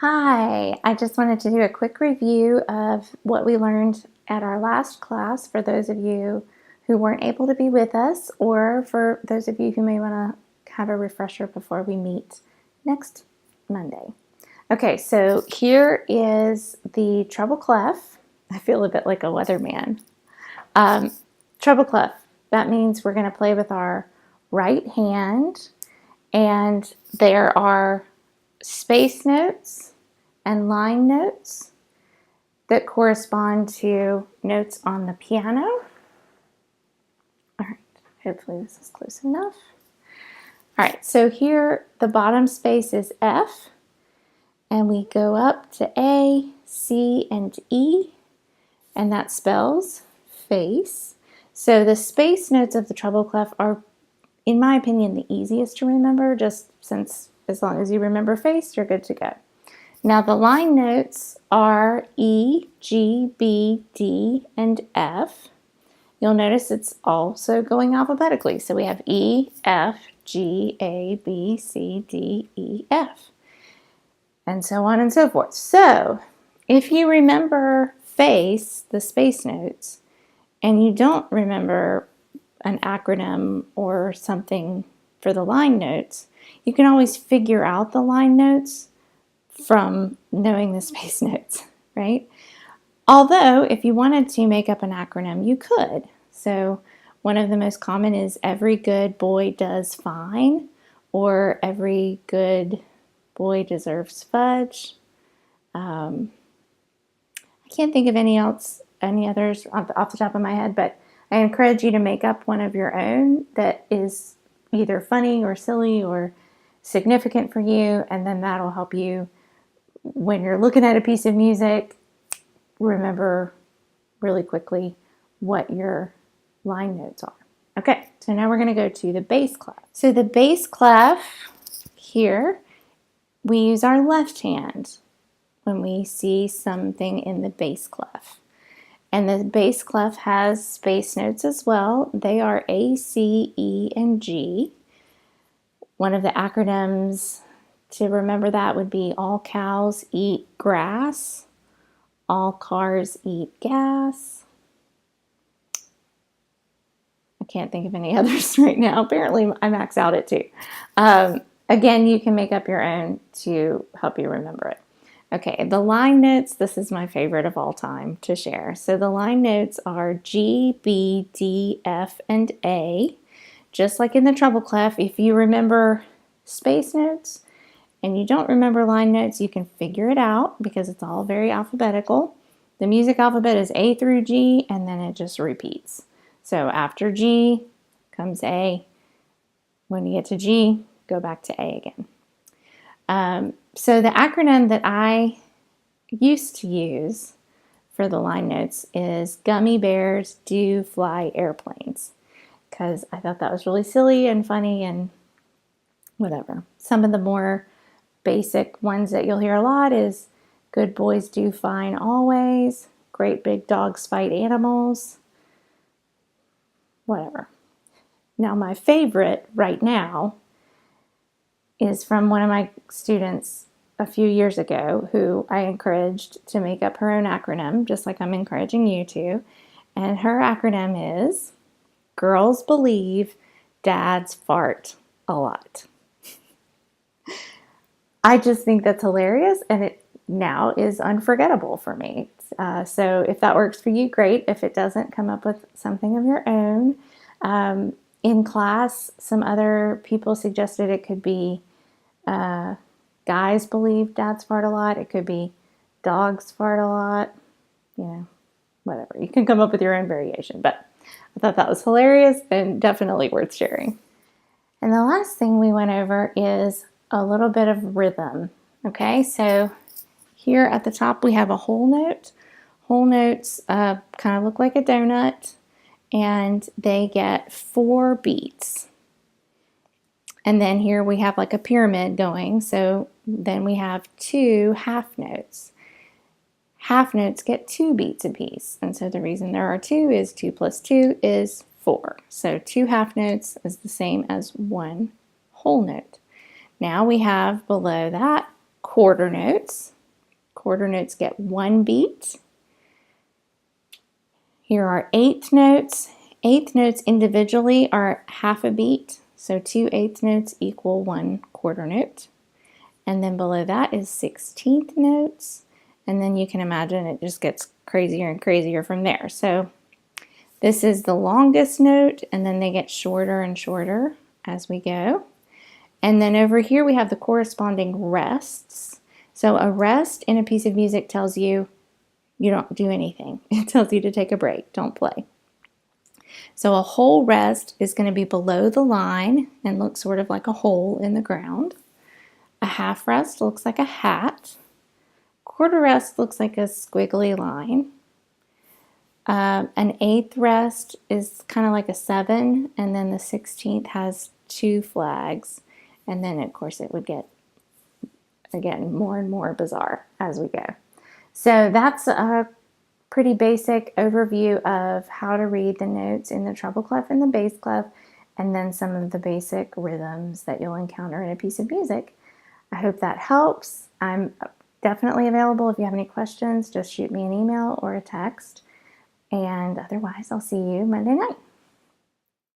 Hi, I just wanted to do a quick review of what we learned at our last class for those of you who weren't able to be with us, or for those of you who may want to have a refresher before we meet next Monday. Okay, so here is the treble clef. I feel a bit like a weatherman. Treble clef, that means we're going to play with our right hand, and there are space notes and line notes that correspond to notes on the piano. All right, hopefully this is close enough. All right, so here the bottom space is F, and we go up to A, C, and E, and that spells face. So the space notes of the treble clef are, in my opinion, the easiest to remember, just since as long as you remember face, you're good to go. Now the line notes are E, G, B, D, and F. You'll notice it's also going alphabetically. So we have E, F, G, A, B, C, D, E, F, and so on and so forth. So if you remember face, the space notes, and you don't remember an acronym or something for the line notes, you can always figure out the line notes from knowing the space notes, right? Although, if you wanted to make up an acronym, you could. So one of the most common is every good boy does fine, or every good boy deserves fudge. I can't think of any others off the top of my head, but I encourage you to make up one of your own that is either funny or silly or significant for you, and then that'll help you when you're looking at a piece of music, remember really quickly what your line notes are. Okay, so now we're going to go to the bass clef. So the bass clef, here, we use our left hand when we see something in the bass clef. And the bass clef has space notes as well. They are A, C, E, and G. One of the acronyms to remember that would be all cows eat grass, all cars eat gas. I can't think of any others right now. Apparently I max out at 2. Again, you can make up your own to help you remember it. Okay, the line notes, this is my favorite of all time to share. So the line notes are G, B, D, F, and A. Just like in the treble clef, if you remember space notes and you don't remember line notes, you can figure it out because it's all very alphabetical. The music alphabet is A through G, and then it just repeats. So after G comes A. When you get to G, go back to A again. So the acronym that I used to use for the line notes is Gummy Bears Do Fly Airplanes, because I thought that was really silly and funny and whatever. Some of the more basic ones that you'll hear a lot is good boys do fine always, great big dogs fight animals, whatever. Now my favorite right now is from one of my students a few years ago who I encouraged to make up her own acronym, just like I'm encouraging you to. And her acronym is Girls Believe Dads Fart a Lot. I just think that's hilarious, and it now is unforgettable for me. So if that works for you, great. If it doesn't, come up with something of your own. In class, some other people suggested it could be guys believe dads fart a lot. It could be dogs fart a lot. You know, whatever. You can come up with your own variation, but I thought that was hilarious and definitely worth sharing. And the last thing we went over is a little bit of rhythm. Okay, so here at the top we have a whole note. Whole notes kind of look like a donut, and they get 4 beats. And then here we have like a pyramid going, so then we have 2 half notes. Half notes get 2 beats apiece, and so the reason there are 2 is 2 plus 2 is 4. So 2 half notes is the same as 1 whole note. Now we have below that quarter notes, Quarter notes get 1 beat. Here are eighth notes. Eighth notes individually are half a beat, so 2 eighth notes equal 1 quarter note. And then below that is 16th notes, and then you can imagine it just gets crazier and crazier from there. So this is the longest note, and then they get shorter and shorter as we go. And then over here we have the corresponding rests. So a rest in a piece of music tells you you don't do anything. It tells you to take a break, don't play. So a whole rest is going to be below the line and looks sort of like a hole in the ground. A half rest looks like a hat. Quarter rest looks like a squiggly line. An eighth rest is kind of like a 7, and then the 16th has 2 flags. And then, of course, it would get, again, more and more bizarre as we go. So that's a pretty basic overview of how to read the notes in the treble clef and the bass clef, and then some of the basic rhythms that you'll encounter in a piece of music. I hope that helps. I'm definitely available if you have any questions. Just shoot me an email or a text. And otherwise, I'll see you Monday night.